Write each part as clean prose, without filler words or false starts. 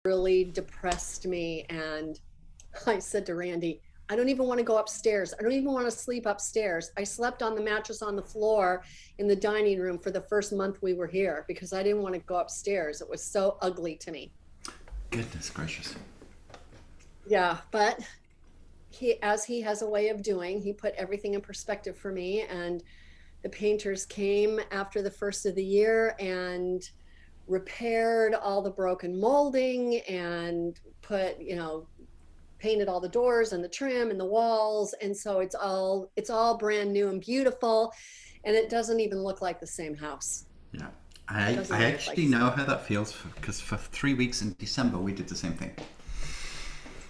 really depressed me. And I said to Randy, I don't even want to go upstairs. I don't even want to sleep upstairs. I slept on the mattress on the floor in the dining room for the first month we were here because I didn't want to go upstairs. It was so ugly to me. Goodness gracious. Yeah, but as he has a way of doing, he put everything in perspective for me. And the painters came after the first of the year and repaired all the broken molding and put, painted all the doors and the trim and the walls. And so it's all brand new and beautiful. And it doesn't even look like the same house. Yeah. It I, doesn't I even look like actually the same. know how that feels because for 3 weeks in December we did the same thing.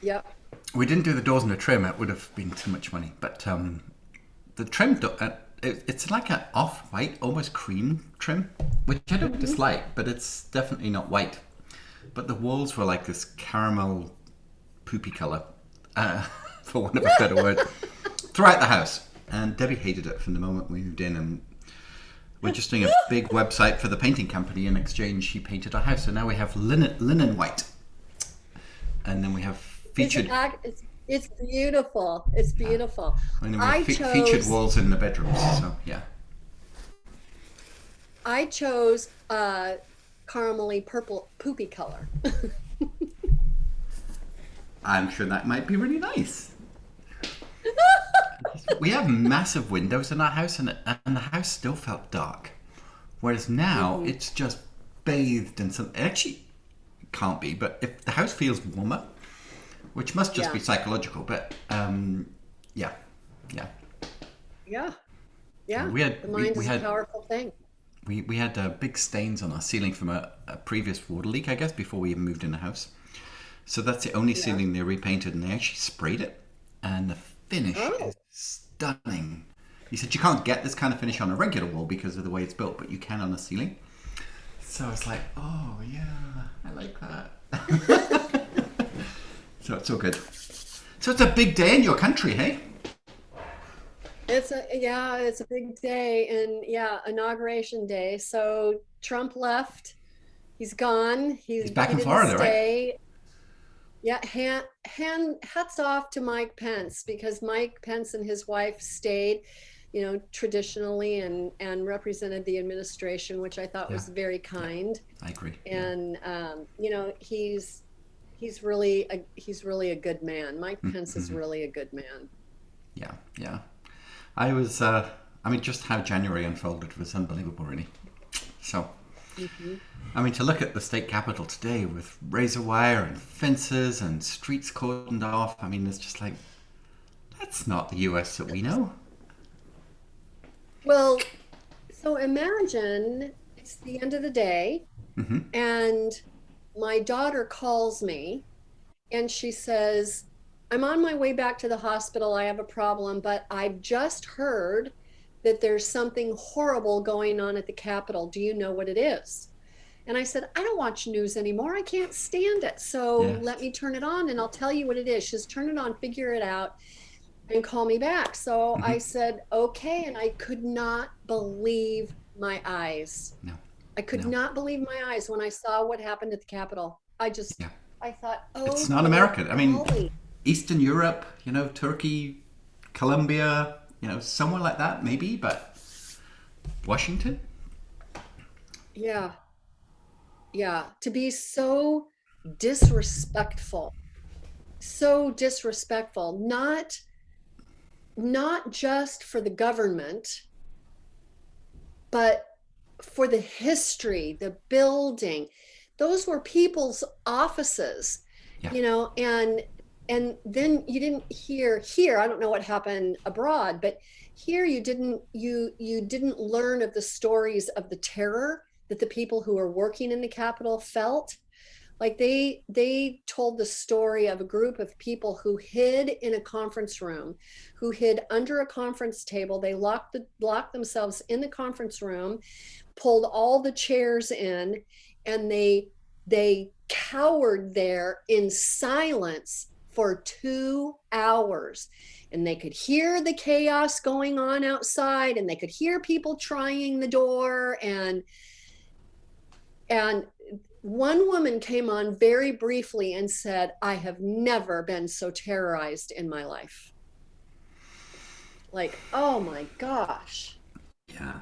Yep. We didn't do the doors and the trim; it would have been too much money. But the trim, it's like an off-white, almost cream trim, which I don't Mm-hmm. dislike, but it's definitely not white. But the walls were like this caramel poopy color, for want of a better word, throughout the house. And Debbie hated it from the moment we moved in. And we're just doing a big website for the painting company. In exchange, she painted our house. So now we have linen white. And then we have It's featured, act it's beautiful. It's beautiful. and then we have I featured chose walls in the bedrooms. So yeah, I chose caramely purple poopy color. I'm sure that might be really nice. We have massive windows in our house, and the house still felt dark. Whereas now Hmm. it's just bathed in some. It actually can't be, but if the house feels warmer, which must just Yeah. be psychological. But yeah, yeah. Yeah. Yeah. We had The we, mind we is a had powerful thing. we had big stains on our ceiling from a previous water leak, I guess, before we even moved in the house. So that's the only Yeah. ceiling they repainted, and they actually sprayed it, and the finish Oh. is stunning. He said you can't get this kind of finish on a regular wall because of the way it's built, but you can on a ceiling. So it's like, oh yeah, I like that. So it's all good. So it's a big day in your country, hey? It's a big day, and yeah, inauguration day. So Trump left. He's gone. He's back He in didn't Florida, right? stay. Yeah, hats off to Mike Pence because Mike Pence and his wife stayed, traditionally and represented the administration, which I thought Yeah, was very yeah, kind. I agree. Yeah. And he's really a good man. Mike Pence is really a good man. Yeah, yeah. I was, I mean, just how January unfolded was unbelievable, really. So, Hmm. I mean, to look at the state capitol today with razor wire and fences and streets cordoned off, I mean, it's just like, that's not the US that we know. Well, so imagine it's the end of the day, and my daughter calls me and she says, I'm on my way back to the hospital. I have a problem, but I've just heard that there's something horrible going on at the Capitol. Do you know what it is? And I said, I don't watch news anymore. I can't stand it. So Yeah. let me turn it on and I'll tell you what it is. She says, turn it on, figure it out, and call me back. So I said, okay. And I could not believe my eyes. No, I could no. not believe my eyes when I saw what happened at the Capitol. Yeah. I thought, It's oh, not good American. I mean, golly. Eastern Europe, Turkey, Colombia, somewhere like that, maybe, but Washington? Yeah. Yeah. To be so disrespectful, so disrespectful, not just for the government, but for the history, the building. Those were people's offices, Yeah. and then you didn't hear here. I don't know what happened abroad, but here you didn't learn of the stories of the terror that the people who were working in the Capitol felt. Like they told the story of a group of people who hid in a conference room, who hid under a conference table. They locked themselves in the conference room, pulled all the chairs in, and they cowered there in silence for 2 hours. And they could hear the chaos going on outside, and they could hear people trying the door, and one woman came on very briefly and said, I have never been so terrorized in my life. Like, oh my gosh. Yeah.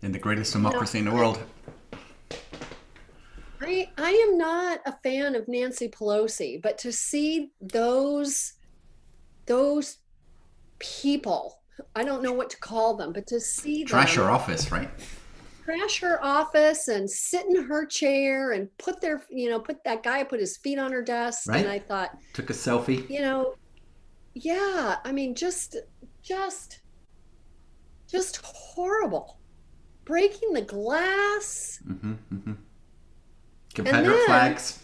In the greatest You know, democracy in the world. I am not a fan of Nancy Pelosi, but to see those people, I don't know what to call them, but to see Trash them her office, right? crash her office and sit in her chair and put that guy put his feet on her desk. And Right? I thought, Took a selfie. you know, yeah, I mean, just, just horrible. Breaking the glass. And Confederate flags.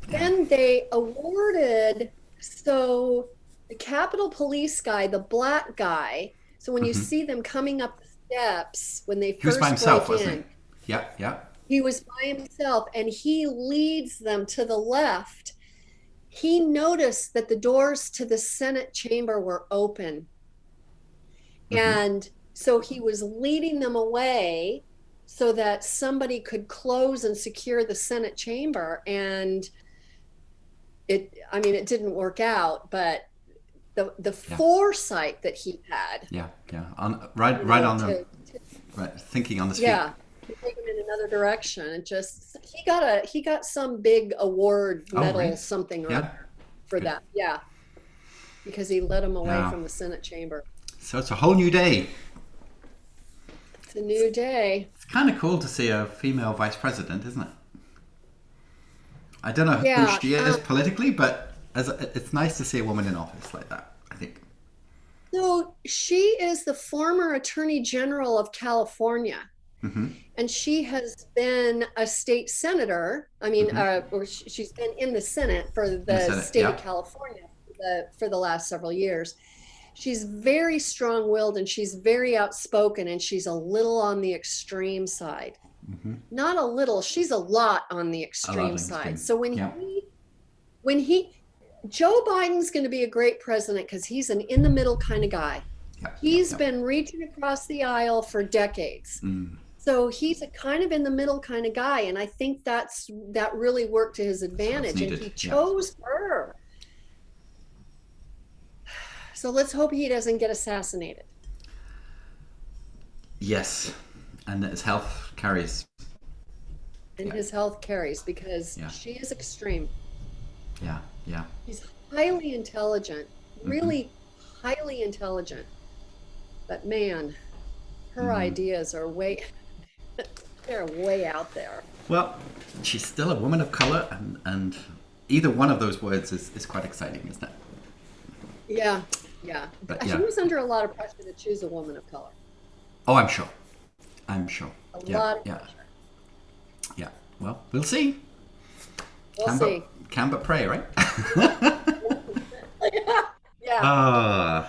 then they awarded, so the Capitol Police guy, the black guy, so when you see them coming up the steps when they He was by first himself, break wasn't in, he? Yeah, yeah. he was by himself and he leads them to the left. He noticed that the doors to the Senate chamber were open. And so he was leading them away so that somebody could close and secure the Senate chamber. And I mean, it didn't work out, but the Yeah. foresight that he had, Yeah, yeah. you Right know, on the, to right, thinking on his feet. yeah, to take him in another direction. It just, he got some big award, Oh, medal, really? something or Yeah. other for Good. that. Yeah, because he led him away Yeah. from the Senate chamber. So it's a whole new day. It's a new day. It's kind of cool to see a female vice president, isn't it? I don't know who Yeah. she is politically, but it's nice to see a woman in office like that, I think. So she is the former Attorney General of California, and she has been a state senator. I mean, or she's been in the Senate for In the the Senate, state yeah. of California for the last several years. She's very strong-willed and she's very outspoken, and she's a little on the extreme side. Not a little, she's a lot on the A lot extreme of side. extreme. So Yeah. when he Joe Biden's going to be a great president because he's an in the middle kind of guy. Yeah. He's Yeah. been reaching across the aisle for decades. So he's a kind of in the middle kind of guy. And I think that really worked to his advantage. And needed, he yeah. chose her. So let's hope he doesn't get assassinated. Yes. And that his health carries. And Yeah. his health carries because Yeah. she is extreme. Yeah, yeah. She's highly intelligent, really highly intelligent. But man, her ideas are they're way out there. Well, she's still a woman of color, and either one of those words is quite exciting, isn't it? Yeah, yeah. But, She yeah. was under a lot of pressure to choose a woman of color. Oh, I'm sure. I'm sure. A Yeah, lot of yeah, pressure. yeah. Well, we'll see. We'll see. Can but pray, right? Yeah.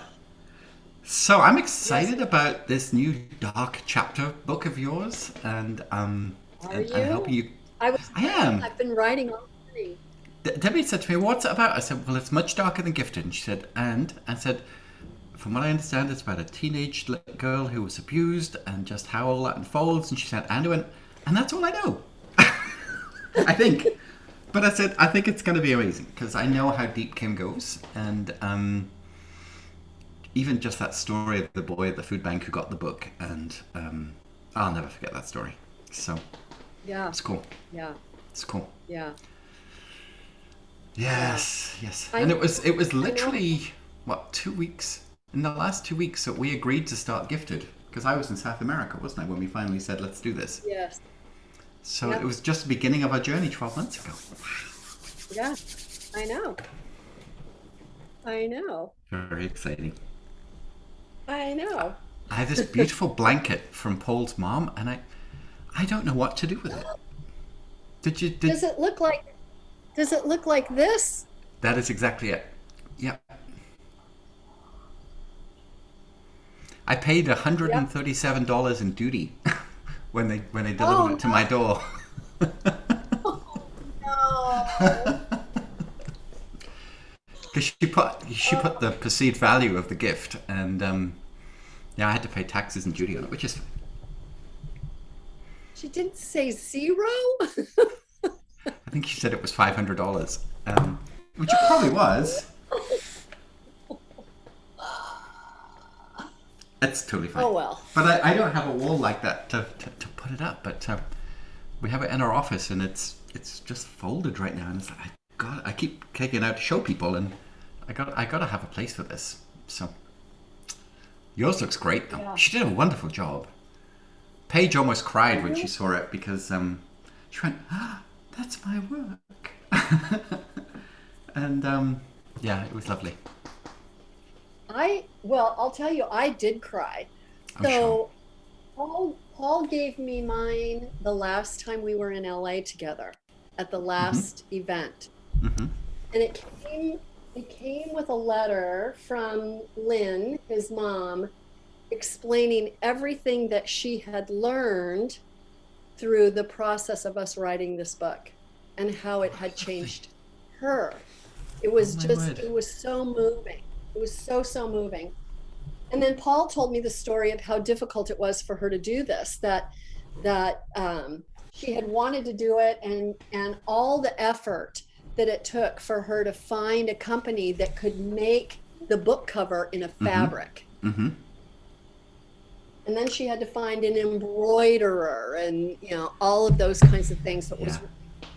So I'm excited about this new dark chapter book of yours, and Are and you? helping you. I am. I've been writing all morning. Debbie said to me, "What's it about?" I said, "Well, it's much darker than Gifted." And she said, "And?" I said, "From what I understand, it's about a teenage girl who was abused and just how all that unfolds." And she said, "And I went, and that's all I know." I think. But I said, I think it's going to be amazing because I know how deep Kim goes, and even just that story of the boy at the food bank who got the book, and I'll never forget that story. So Yeah. it's cool. Yeah. It's cool. Yeah. Yes, yes. I- And it was I know. literally what, 2 weeks? In the last 2 weeks that we agreed to start Gifted, because I was in South America, wasn't I, when we finally said let's do this. Yes. So Yep. it was just the beginning of our journey 12 months ago. Yeah. I know. I know. Very exciting. I know. I have this beautiful blanket from Paul's mom, and I don't know what to do with it. Did Does it look like this? That is exactly it. Yep. I paid $137 in duty when they delivered it to my door. No. Because she put the perceived value of the gift, and yeah, I had to pay taxes and duty on it, which is fine. She didn't say zero. I think she said it was $500, which it probably was. It's totally fine. Oh well. But I don't have a wall like that to put it up. But we have it in our office, and it's just folded right now. And it's like, I keep taking it out to show people, and I got to have a place for this. So yours looks great, though. Yeah. She did a wonderful job. Paige almost cried when she saw it because she went, ah, "That's my work," and yeah, it was lovely. I'll tell you, I did cry. I'm sure. So Paul gave me mine the last time we were in LA together at the Hmm. last event. Hmm. And it came with a letter from Lynn, his mom, explaining everything that she had learned through the process of us writing this book and how it had Lovely. changed her. Oh my word. It was so moving. It was so, so moving. And then Paul told me the story of how difficult it was for her to do this, that she had wanted to do it, and all the effort that it took for her to find a company that could make the book cover in a Hmm. fabric. Hmm. And then she had to find an embroiderer and all of those kinds of things. So Yeah.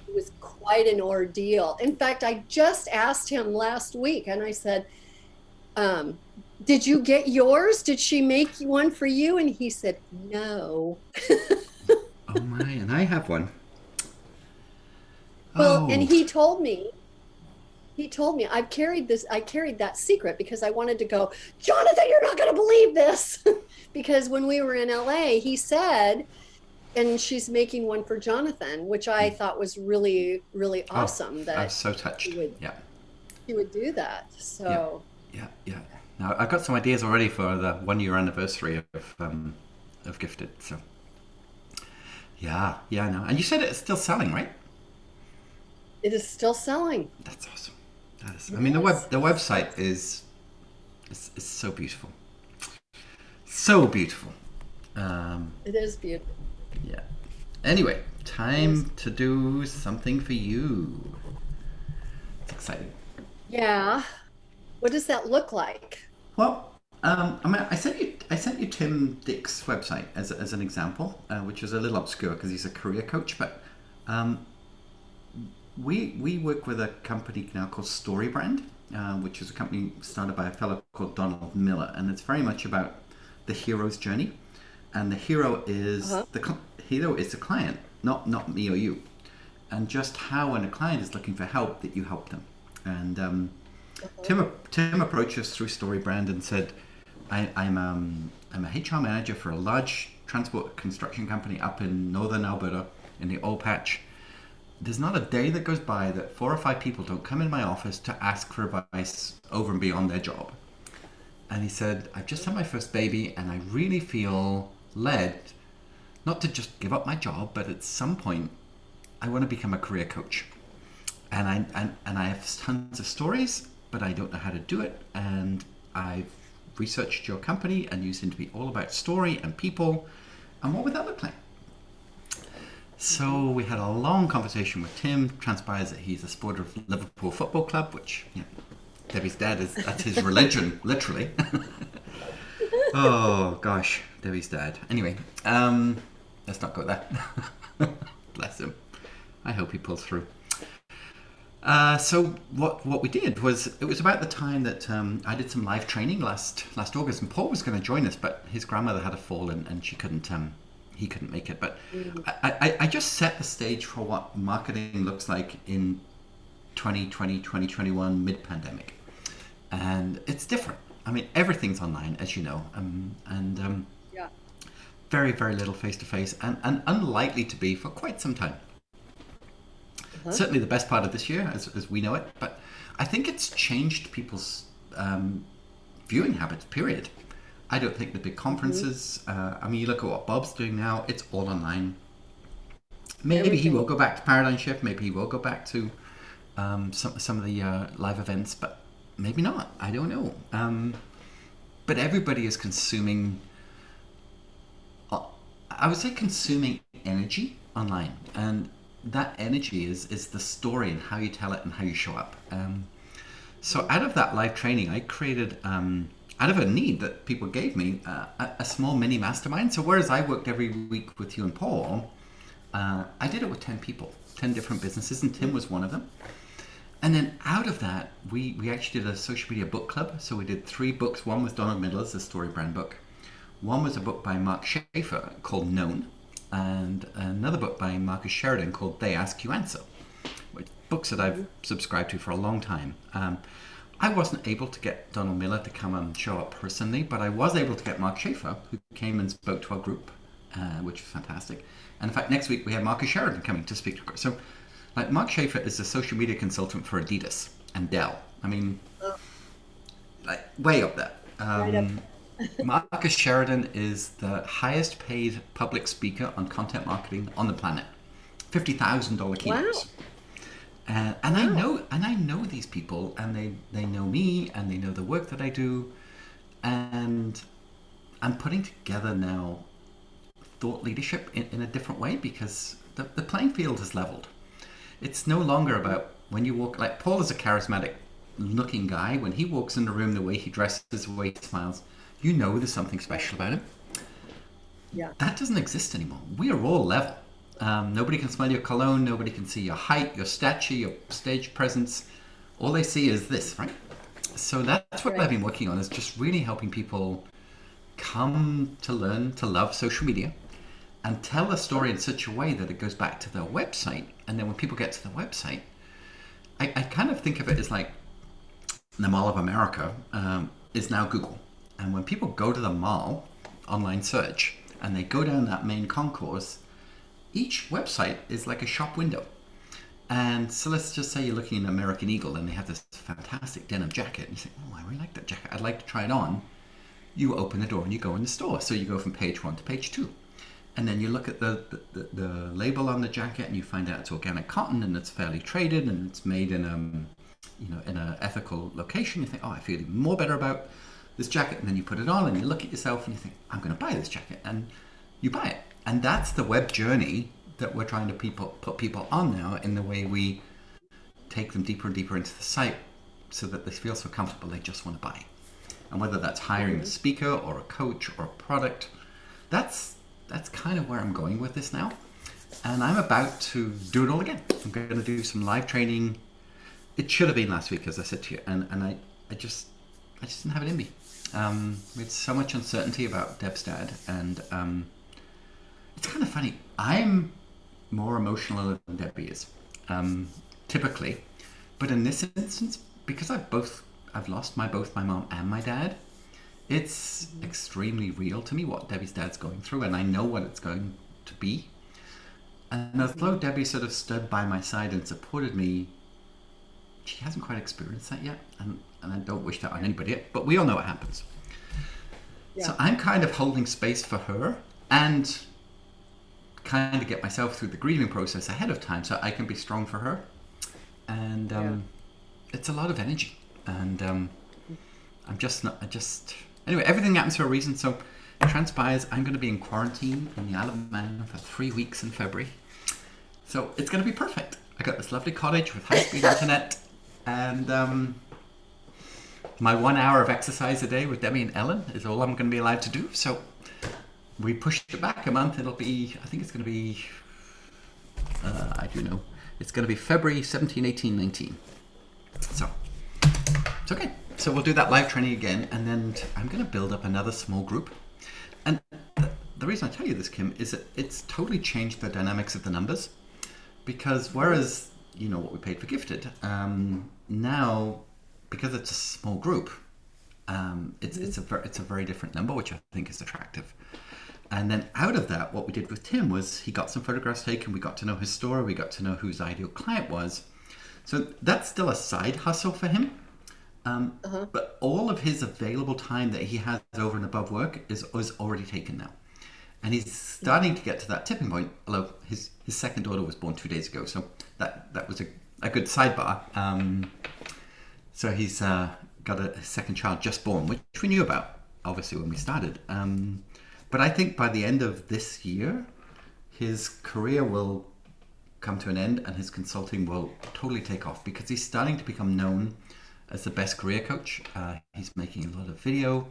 it was quite an ordeal. In fact, I just asked him last week and I said, um, did you get yours? Did she make one for you? And he said, no. Oh my, and I have one. Well, and Oh. he told me I carried that secret because I wanted to go, Jonathan, you're not going to believe this. Because when we were in LA, he said, and she's making one for Jonathan, which I thought was really, really Oh, awesome I was that so touched. Yeah. he would do that. Yeah. So Yeah. Yeah. Now I've got some ideas already for the 1 year anniversary of Gifted. So yeah, yeah, I know. And you said it's still selling, right? it is still selling. That's awesome. That is. I It mean, is. the website is so beautiful, so beautiful. Um, It is beautiful. yeah. Anyway, It is. time to do something for you. It's exciting. Yeah. What does that look like? Well, I mean, I sent you Tim Dick's website as an example, which is a little obscure because he's a career coach. But um, we work with a company now called Storybrand, which is a company started by a fellow called Donald Miller, and it's very much about the hero's journey, and the Uh-huh. hero is the client, not me or you, and just how when a client is looking for help that you help them, and Uh-huh. Tim approached us through Storybrand and said, I'm a HR manager for a large transport construction company up in northern Alberta in the oil patch. There's not a day that goes by that 4 or 5 people don't come in my office to ask for advice over and beyond their job. And he said, I've just had my first baby and I really feel led not to just give up my job, but at some point I want to become a career coach. And I have tons of stories, but I don't know how to do it. And I've researched your company, and you seem to be all about story and people. And what would that look like? Mhm. So we had a long conversation with Tim. Transpires that he's a supporter of Liverpool Football Club, which Debbie's dad is that's his religion, literally. Oh gosh, Debbie's dad. Anyway, let's not go there. Bless him. I hope he pulls through. So what we did was it was about the time that I did some live training last August, and Paul was going to join us, but his grandmother had a fall and she couldn't he couldn't make it. But Mhm. I just set the stage for what marketing looks like in 2020 2021 mid pandemic, and it's different. I mean, everything's online, as you know, and Yeah. very very little face to face, and unlikely to be for quite some time. Uh-huh. Certainly the best part of this year as we know it, but I think it's changed people's viewing habits, period. I don't think the big Mhm. conferences, I mean, you look at what Bob's doing now, it's all online. Maybe he will Everything. go back to Paradigm Shift, maybe he will go back to some of the live events, but maybe not. I don't know. But everybody is consuming, I would say consuming energy online, and that energy is the story and how you tell it and how you show up. So out of that live training, I created, out of a need that people gave me, a small mini mastermind. So whereas I worked every week with you and Paul, I did it with 10 people, 10 different businesses, and Tim was one of them. And then out of that, we actually did a social media book club. So we did 3 books. One was Donald Miller's, the story brand book. One was a book by Mark Schaefer called Known, and another book by Marcus Sheridan called They Ask You Answer, which books that I've subscribed to for a long time. I wasn't able to get Donald Miller to come and show up personally, but I was able to get Mark Schaefer, who came and spoke to our group, which was fantastic. And in fact, next week we have Marcus Sheridan coming to speak to our group. So, like, Mark Schaefer is a social media consultant for Adidas and Dell. I mean, like, way up there. Right up. Marcus Sheridan is the highest paid public speaker on content marketing on the planet. $50,000 keynotes. Wow. And I know these people, and they know me, and they know the work that I do, and I'm putting together now thought leadership in a different way, because the playing field is leveled. It's no longer about when you walk, like Paul is a charismatic looking guy. When he walks in the room, the way he dresses, the way he smiles, you know there's something special about him. Yeah. That doesn't exist anymore. We are all level. Nobody can smell your cologne. Nobody can see your height, your stature, your stage presence. All they see is this, right? So that's what I've been working on, is just really helping people come to learn to love social media and tell a story in such a way that it goes back to their website. And then when people get to the website, I kind of think of it as like the Mall of America is now Google. And when people go to the mall, online search, and they go down that main concourse, each website is like a shop window. And so let's just say you're looking at American Eagle and they have this fantastic denim jacket. And you think, oh, I really like that jacket. I'd like to try it on. You open the door and you go in the store. So you go from page 1 to page 2. And then you look at the label on the jacket and you find out it's organic cotton and it's fairly traded and it's made in in an ethical location. You think, oh, I feel even more better about this jacket. And then you put it on and you look at yourself and you think, I'm going to buy this jacket. And you buy it. And that's the web journey that we're trying to put people on now, in the way we take them deeper and deeper into the site so that they feel so comfortable they just want to buy. And whether that's hiring a speaker or a coach or a product, that's kind of where I'm going with this now. And I'm about to do it all again. I'm going to do some live training. It should have been last week, as I said to you, and I just didn't have it in me. We had so much uncertainty about Deb's dad, and it's kind of funny. I'm more emotional than Debbie is, typically, but in this instance, because I've lost both my mom and my dad, it's extremely real to me what Debbie's dad's going through, and I know what it's going to be. And although Debbie sort of stood by my side and supported me, she hasn't quite experienced that yet, and I don't wish that on anybody yet, but we all know what happens. Yeah. So I'm kind of holding space for her and kind of get myself through the grieving process ahead of time so I can be strong for her. And it's a lot of energy, and anyway, everything happens for a reason. So it transpires I'm going to be in quarantine in the Isle of Man for 3 weeks in February. So it's going to be perfect. I got this lovely cottage with high-speed internet, and my 1 hour of exercise a day with Debbie and Ellen is all I'm going to be allowed to do. So we pushed it back a month. It'll be, I think it's going to be, I do know, it's going to be February 17, 18, 19. So it's okay. So we'll do that live training again, and then I'm going to build up another small group. And the reason I tell you this, Kim, is that it's totally changed the dynamics of the numbers, because whereas, what we paid for Gifted, now, because it's a small group, it's a very different number, which I think is attractive. And then out of that, what we did with Tim was he got some photographs taken. We got to know his story. We got to know who his ideal client was. So that's still a side hustle for him. But all of his available time that he has over and above work is already taken now. And he's starting to get to that tipping point, although his second daughter was born 2 days ago. So that was a good sidebar. So he's got a second child just born, which we knew about, obviously, when we started. But I think by the end of this year, his career will come to an end and his consulting will totally take off because he's starting to become known as the best career coach. He's making a lot of video.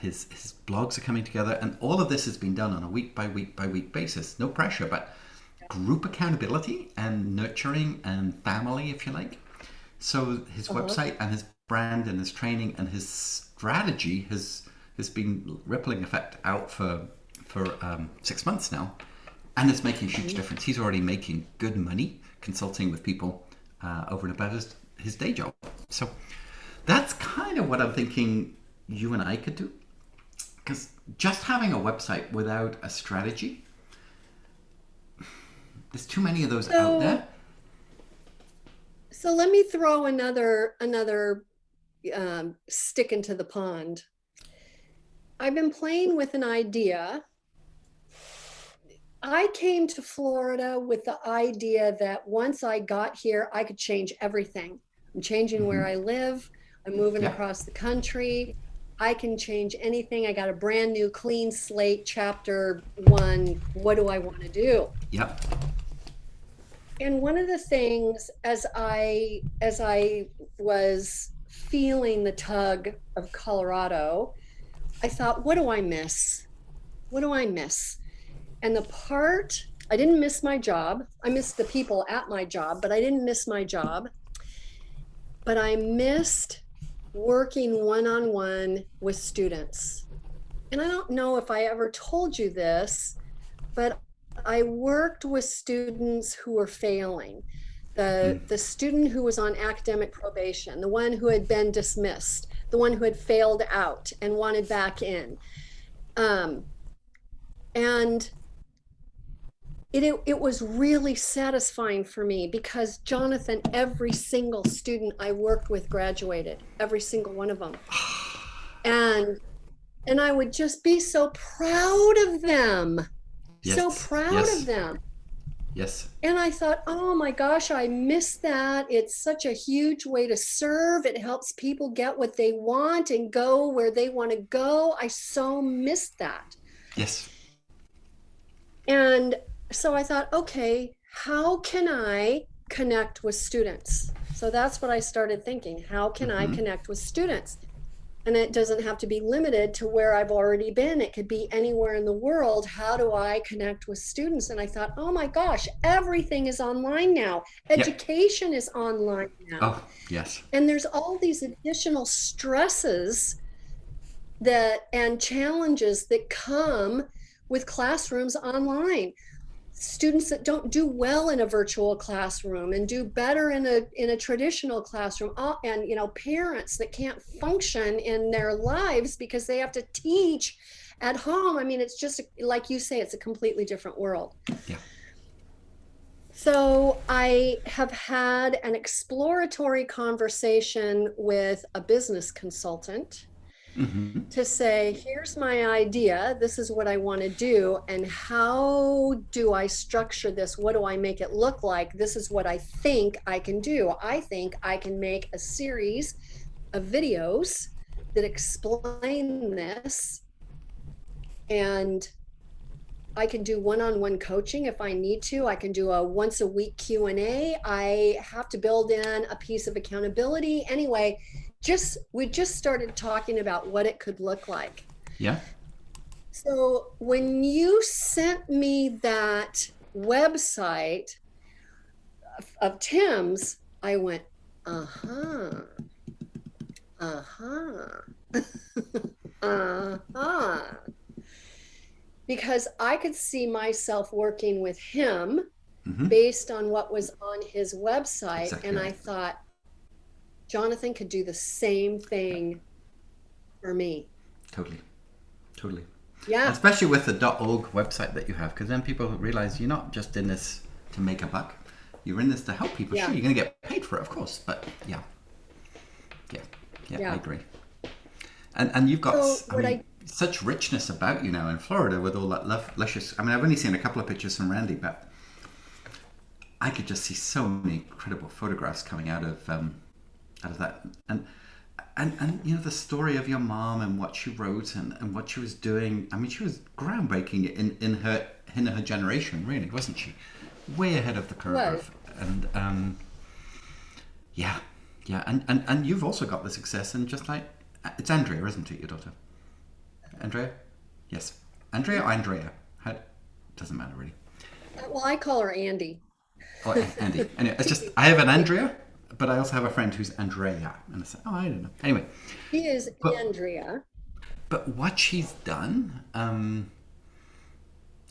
His blogs are coming together, and all of this has been done on a week by week by week basis. No pressure, but group accountability and nurturing and family, if you like. So his website and his brand and his training and his strategy has been rippling effect out for 6 months now, and it's making a huge difference. He's already making good money consulting with people over and above his day job. So that's kind of what I'm thinking you and I could do, because just having a website without a strategy, there's too many of those out there. So let me throw another stick into the pond. I've been playing with an idea. I came to Florida with the idea that once I got here, I could change everything. I'm changing where I live. I'm moving across the country. I can change anything. I got a brand new clean slate, chapter 1. What do I want to do? Yep. And one of the things, as I was feeling the tug of Colorado, I thought, what do I miss? What do I miss? And the part, I didn't miss my job. I missed the people at my job, but I didn't miss my job. But I missed working one-on-one with students. And I don't know if I ever told you this, but I worked with students who were failing. The student who was on academic probation, the one who had been dismissed, the one who had failed out and wanted back in. And it was really satisfying for me because, Jonathan, every single student I worked with graduated, every single one of them. And I would just be so proud of them. So proud of them. Yes. And I thought, oh my gosh, I miss that. It's such a huge way to serve. It helps people get what they want and go where they want to go. I so miss that. Yes. And so I thought, okay, how can I connect with students? So that's what I started thinking. How can I connect with students? And it doesn't have to be limited to where I've already been. It could be anywhere in the world. How do I connect with students? And I thought, oh my gosh, everything is online now. Education is online now. Oh, yes. And there's all these additional stresses and challenges that come with classrooms online. Students that don't do well in a virtual classroom and do better in a traditional classroom, and parents that can't function in their lives because they have to teach at home. I mean, it's just like you say, it's a completely different world. Yeah. So I have had an exploratory conversation with a business consultant to say, here's my idea, this is what I want to do, and how do I structure this? What do I make it look like? This is what I think I can do. I think I can make a series of videos that explain this, and I can do one-on-one coaching if I need to. I can do a once a week Q&A. I have to build in a piece of accountability. Anyway, we just started talking about what it could look like. Yeah. So when you sent me that website of Tim's, I went, uh-huh. Because I could see myself working with him based on what was on his website. Exactly. And I thought, Jonathan could do the same thing for me. Totally. Yeah. Especially with the .org website that you have, because then people realize you're not just in this to make a buck. You're in this to help people. Yeah. Sure, you're going to get paid for it, of course, but yeah, I agree. And you've got such richness about you now in Florida with all that luscious. I mean, I've only seen a couple of pictures from Randy, but I could just see so many incredible photographs coming out of that. And and you know the story of your mom and what she wrote and what she was doing. I mean, she was groundbreaking in her generation, really, wasn't she? Way ahead of the Was. curve. And yeah, yeah, and you've also got the success, and just like it's Andrea, isn't it, your daughter? Andrea? Yes. Andrea or Andrea? How, doesn't matter really. Well, I call her Andy. Oh, Andy. Anyway, it's just I have an Andrea, but I also have a friend who's Andrea, and I said, oh, I don't know. Anyway, She is but Andrea. what she's done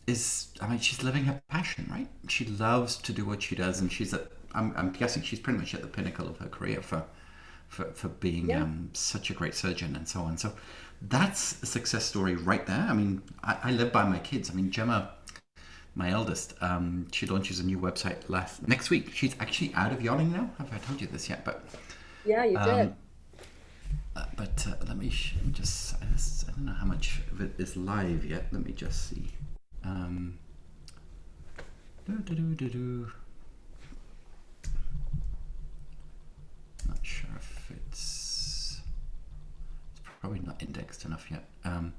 is, I mean, she's living her passion, right? She loves to do what she does, and she's at. I'm guessing she's pretty much at the pinnacle of her career for being Yeah. such a great surgeon and so on. So that's a success story right there. I mean, I live by my kids. I mean, Gemma, my eldest, she launches a new website next week. She's actually out of yawning now. Have I told you this yet? Yeah, you did. Let me just. I don't know how much of it is live yet. Let me just see. Um, do, do, do, do, do. Not sure if it's probably not indexed enough yet. But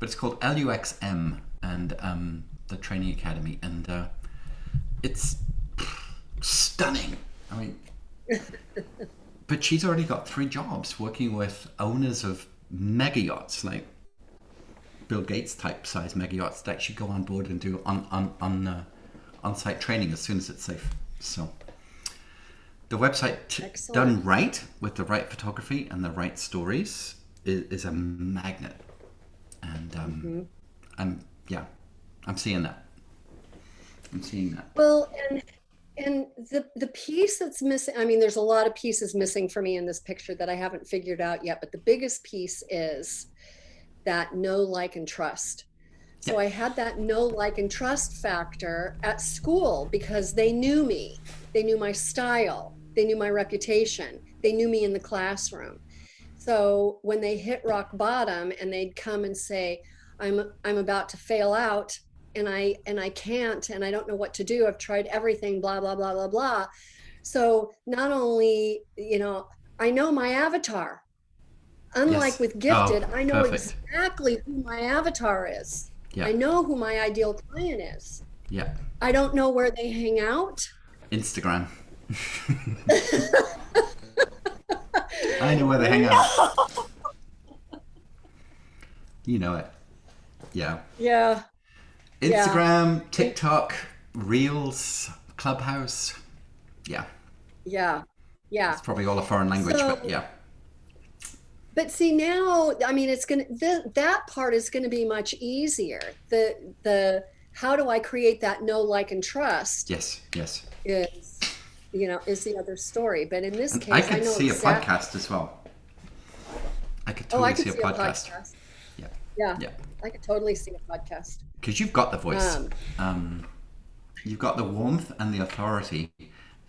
it's called LUXM and the Training Academy, and it's stunning. I mean, but she's already got 3 jobs working with owners of mega yachts, like Bill Gates type size mega yachts that actually go on board and do on site training as soon as it's safe. So the website Excellent. done right with the right photography and the right stories is a magnet, and I'm yeah, I'm seeing that. I'm seeing that. Well, and the piece that's missing, I mean, there's a lot of pieces missing for me in this picture that I haven't figured out yet, but the biggest piece is that know, like, and trust. Yeah. So I had that know, like, and trust factor at school because they knew me. They knew my style. They knew my reputation. They knew me in the classroom. So when they hit rock bottom and they'd come and say, I'm about to fail out and I can't and I don't know what to do. I've tried everything, blah, blah, blah, blah, blah. So not only, I know my avatar. Unlike Yes. with Oh, gifted, I know perfect. exactly who my avatar is. Yeah. I know who my ideal client is. Yeah. I don't know where they hang out. Instagram. I know where they hang out. No. You know it. Yeah. Yeah, yeah, Instagram, TikTok, Reels, Clubhouse. Yeah. yeah, yeah. It's probably all a foreign language, but So, yeah. but see now, I mean, that part is gonna be much easier. The how do I create that know, like, and trust Yes, yes. is, is the other story. But in this And I case, I could know see a exactly. podcast as well. I could Oh, I totally could see a see a podcast. podcast. Yeah. Yeah, Yeah. I could totally see a podcast. Because you've got the voice. Um, Um, you've got the warmth and the authority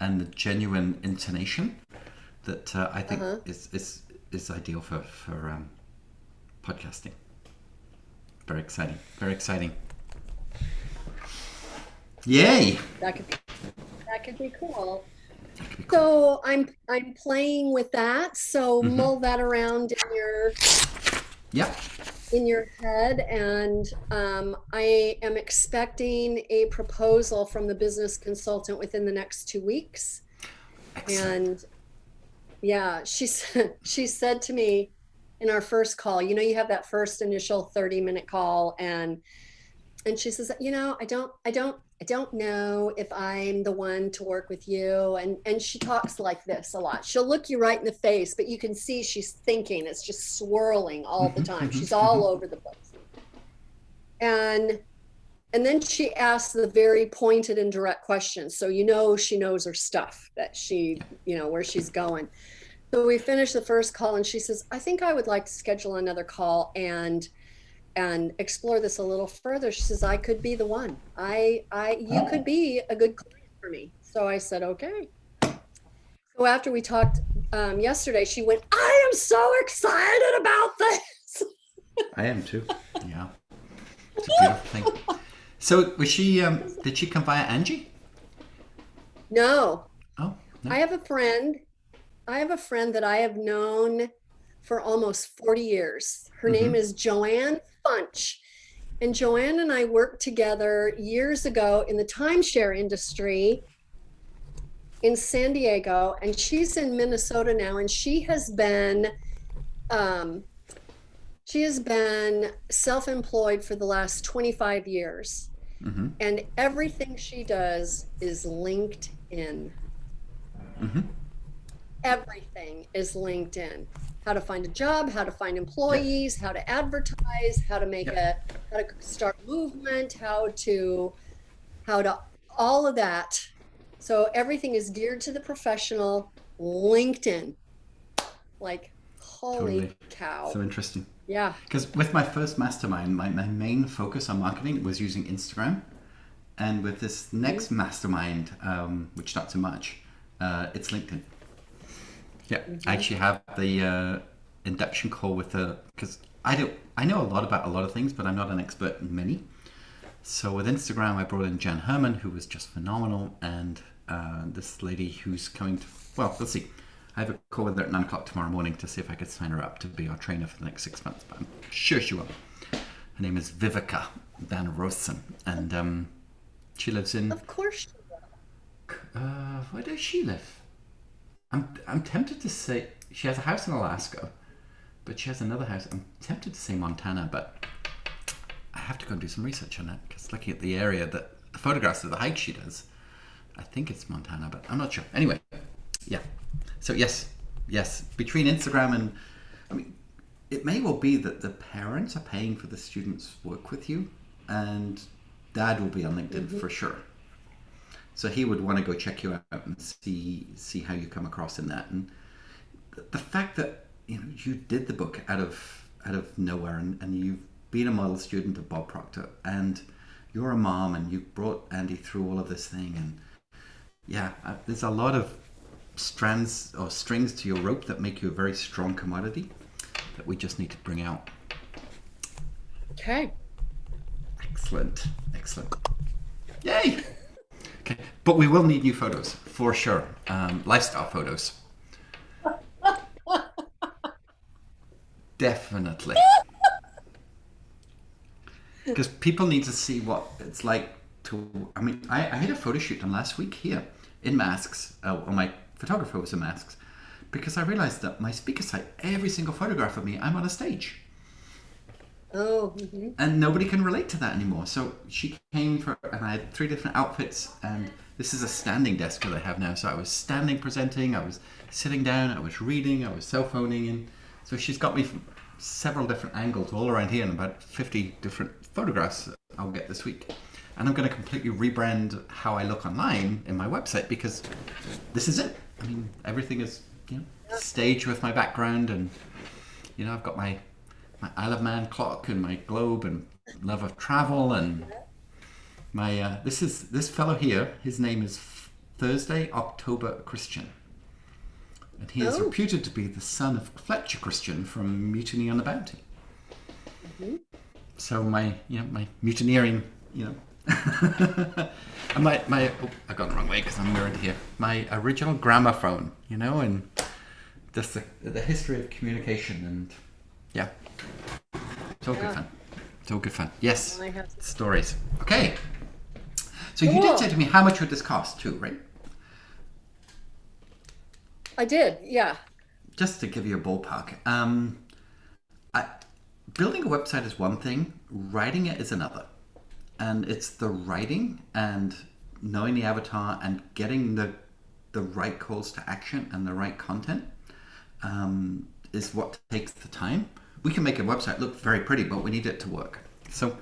and the genuine intonation that I think uh-huh. is ideal for podcasting. Very exciting. Very exciting. Yay! That could be cool. That could be cool. So I'm playing with that. So mull that around Yep. in your head, and I am expecting a proposal from the business consultant within the next 2 weeks. Excellent. And yeah, she said to me in our first call, you have that first initial 30-minute call, and she says, I don't know if I'm the one to work with you. And she talks like this a lot. She'll look you right in the face, but you can see she's thinking. It's just swirling all the time. She's all over the place. And and then she asks the very pointed and direct questions. So she knows her stuff, that where she's going. So we finished the first call and she says, I think I would like to schedule another call and explore this a little further. She says, I could be the one. You could be a good client for me. So I said, okay. So after we talked yesterday, she went, I am so excited about this. I am too. Yeah. It's a beautiful thing. So was she? Did she come via Angie? No, Oh no. I have a friend. I have a friend that I have known for almost 40 years. Her name Mm-hmm. is Joanne Funch. And Joanne and I worked together years ago in the timeshare industry in San Diego, and she's in Minnesota now, and um, she has been self-employed for the last 25 years. Mm-hmm. And everything she does is LinkedIn. Mm-hmm. Everything is LinkedIn. How to find a job, how to find Yep. employees, how to advertise, Yep. how to start movement, how to all of that. So everything is geared to the professional. LinkedIn. Like, Totally. holy cow. So interesting. Yeah. Because with my first mastermind, my main focus on marketing was using Instagram. And with this Mhm. next mastermind, which not so much, it's LinkedIn. Yeah, I Mhm. actually have the induction call with the because I know a lot about a lot of things, but I'm not an expert in many. So with Instagram, I brought in Jen Herman, who was just phenomenal, and this lady who's coming to. Well, we'll see. I have a call with her at 9 o'clock tomorrow morning to see if I could sign her up to be our trainer for the next 6 months. But I'm sure she will. Her name is Vivica Van Rosen, and she lives in. Of course. Where does she live? I'm tempted to say she has a house in Alaska, but she has another house. I'm tempted to say Montana, but I have to go and do some research on that because looking at the area that the photographs of the hike she does, I think it's Montana, but I'm not sure. Anyway, yeah. So yes, between Instagram and, I mean, it may well be that the parents are paying for the students' work with you, and dad will be on LinkedIn Mhm. for sure. So he would want to go check you out and see how you come across in that. And the fact that you did the book out of nowhere, and you've been a model student of Bob Proctor, and you're a mom, and you've brought Andy through all of this thing, and yeah, there's a lot of strands or strings to your rope that make you a very strong commodity that we just need to bring out. Okay. Excellent, excellent. Yay! Okay, but we will need new photos for sure. Lifestyle photos, definitely, because people need to see what it's like to. I mean, I had a photo shoot done last week here in masks. Well, my photographer was in masks because I realized that my speaker site, every single photograph of me, I'm on a stage. Oh, mhm. And nobody can relate to that anymore. So she came for, and I had 3 different outfits, and this is a standing desk that I have now. So I was standing presenting, I was sitting down, I was reading, I was cell phoning, and so she's got me from several different angles all around here, and about 50 different photographs I'll get this week. And I'm going to completely rebrand how I look online in my website because this is it. I mean, everything is staged with my background, and I've got my Isle of Man clock and my globe and love of travel and my this fellow here. His name is Thursday October Christian, and he is Oh. reputed to be the son of Fletcher Christian from Mutiny on the Bounty. Mhm. So my mutineering and my oh, I got the wrong way because I'm mirrored here. My original gramophone, and just the history of communication and yeah. It's all good Yeah. fun. It's all good fun. Yes. I have Stories. Okay. So you did say cool. to me, how much would this cost too, right? I did. Yeah. Just to give you a ballpark. I, building a website is one thing, writing it is another. And it's the writing and knowing the avatar and getting the right calls to action and the right content is what takes the time. We can make a website look very pretty, but we need it to work. So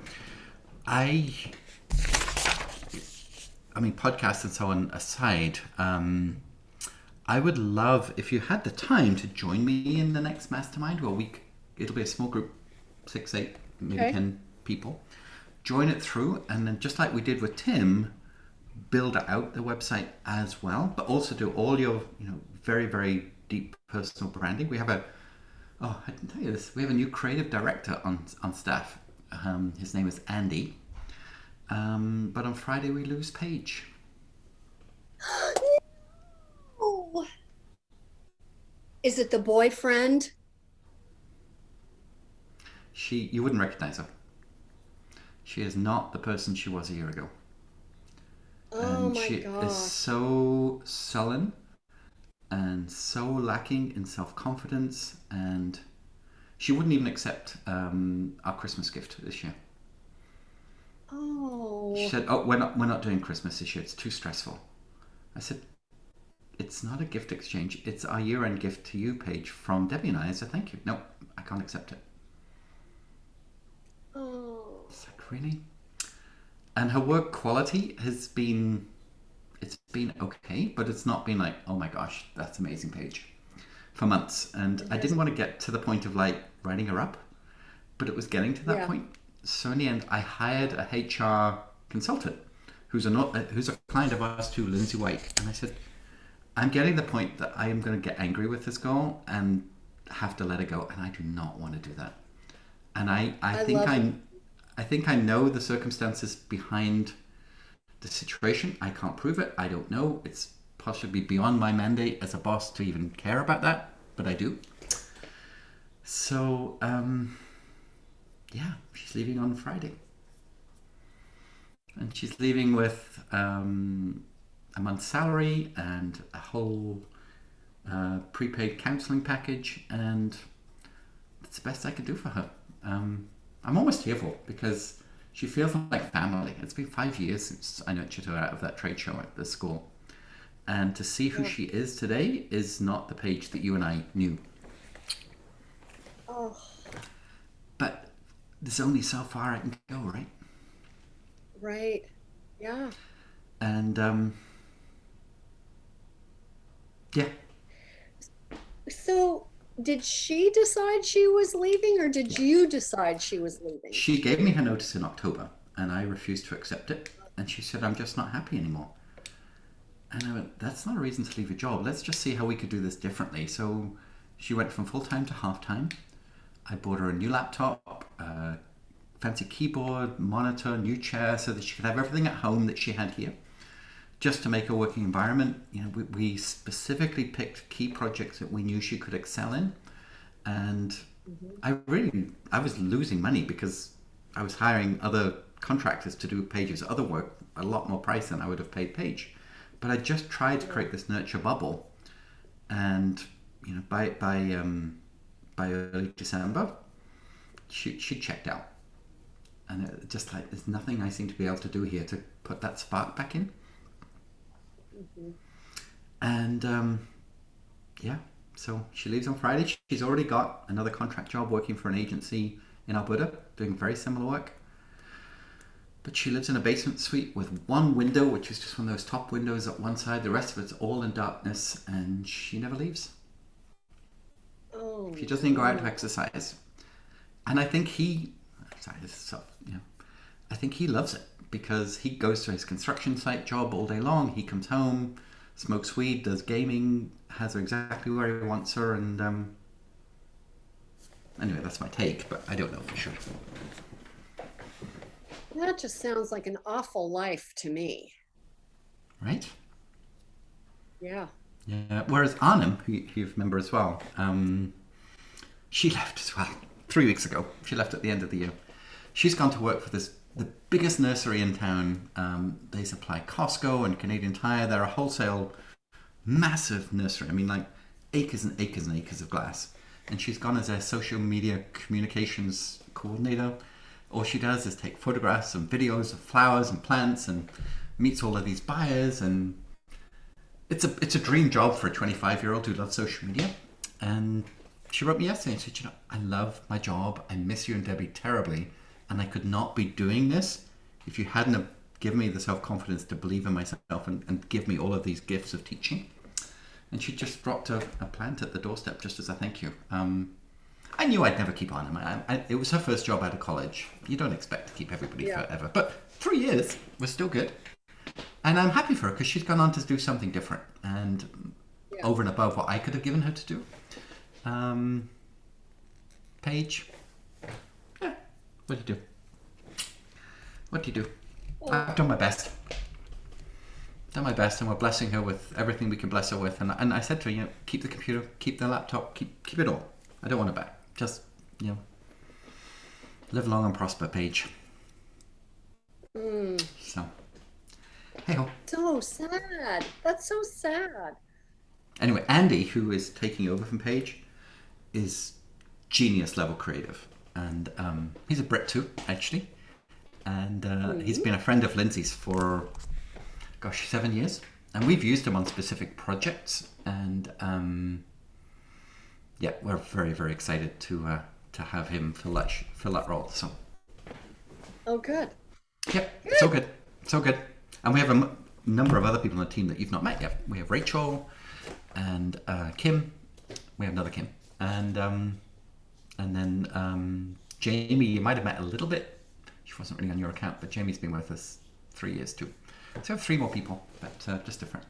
I I mean, podcasts and so on aside, I would love if you had the time to join me in the next mastermind. Well, it'll be a small group, 6, 8, maybe Okay. 10 people. Join it through, and then just like we did with Tim, build out the website as well, but also do all your, very, very deep personal branding. We have I didn't tell you this. We have a new creative director on staff. His name is Andy. But on Friday we lose Paige. Oh. Is it the boyfriend? You wouldn't recognize her. She is not the person she was a year ago. Oh And my she is gosh. so sullen and so lacking in self-confidence, and she wouldn't even accept our Christmas gift this year. She Oh, said, "Oh, we're not doing Christmas this year. It's too stressful." I said, "It's not a gift exchange. It's our year-end gift to you, Paige, from Debbie and I as a thank you." No, I can't accept it. oh, It's like, really? And her work quality has been, it's been okay, but it's not been like, oh my gosh, that's amazing, Paige, for months. And it I didn't hasn't. want to get to the point of like writing her up, but it was getting to that Yeah. point. So in the end, I hired a HR consultant who's a client of ours too, Lindsay White. And I said, I'm getting the point that I am going to get angry with this girl and have to let her go, and I do not want to do that. And I I think love it. I think I know the circumstances behind the situation. I can't prove it. I don't know. It's possibly beyond my mandate as a boss to even care about that, but I do. So, yeah, she's leaving on Friday. And she's leaving with a month's salary and a whole prepaid counselling package, and it's the best I could do for her. I'm almost tearful because she feels like family. It's been 5 years since I nurtured her out of that trade show at the school. And to see who Yeah. she is today is not the Paige that you and I knew. Oh, But there's only so far I can go, right? right. Yeah. And yeah, So, did she decide she was leaving, or did you decide she was leaving? she gave me her notice in October, and I refused to accept it. And she said, I'm just not happy anymore. And I went, that's not a reason to leave your job. Let's just see how we could do this differently. So she went from full time to half time. I bought her a new laptop, fancy keyboard, monitor, new chair, so that she could have everything at home that she had here, just to make a working environment. We specifically picked key projects that we knew she could excel in, and Mhm. I was losing money because I was hiring other contractors to do Paige's other work, a lot more price than I would have paid Paige. But I just tried to Yeah. create this nurture bubble, and by early December, she checked out, and it just like there's nothing I seem to be able to do here to put that spark back in. Mhm. And yeah, so she leaves on Friday. She's already got another contract job working for an agency in Alberta, doing very similar work. But she lives in a basement suite with one window, which is just one of those top windows at one side. The rest of it's all in darkness, and she never leaves. She Oh doesn't even go out to no. exercise. And I think sorry, this is I think he loves it because he goes to his construction site job all day long. He comes home, smokes weed, does gaming, has her exactly where he wants her, and anyway, that's my take, but I don't know for sure. That just sounds like an awful life to me. Right? Yeah. Yeah. Whereas Arnhem, who you remember as well, she left as well 3 weeks ago. She left at the end of the year. She's gone to work for the biggest nursery in town. They supply Costco and Canadian Tire. They're a wholesale, massive nursery. I mean, like acres and acres and acres of glass. And she's gone as their social media communications coordinator. All she does is take photographs and videos of flowers and plants and meets all of these buyers, and it's a dream job for a 25-year-old who loves social media. And she wrote me yesterday and said, I love my job. I miss you and Debbie terribly, and I could not be doing this if you hadn't have given me the self-confidence to believe in myself and give me all of these gifts of teaching. And she just dropped a plant at the doorstep just as a thank you. I knew I'd never keep on. It was her first job out of college. You don't expect to keep everybody Yeah. forever. But 3 years was still good. And I'm happy for her because she's gone on to do something different and Yeah. over and above what I could have given her to do. Um, Paige, yeah, what do you do? What do you do? Oh, I've done my best. Done my best, and we're blessing her with everything we can bless her with. And I said to her, keep the computer, keep the laptop, keep it all. I don't want it back. Just, you know, Live long and prosper, Paige. Mm. So, hey ho. So sad. That's so sad. Anyway, Andy, who is taking over from Paige, is genius level creative. And he's a Brit too, actually. And he's Mm. been a friend of Lindsay's for, gosh, 7 years. And we've used him on specific projects. And yeah, we're very, very excited to have him fill that role. So, Oh, good. yep, so Good. good. So good. And we have a number of other people on the team that you've not met yet. We have Rachel and Kim. We have another Kim. And then Jamie, you might have met a little bit. She wasn't really on your account, but Jamie's been with us 3 years too. So we have 3 more people, but just different.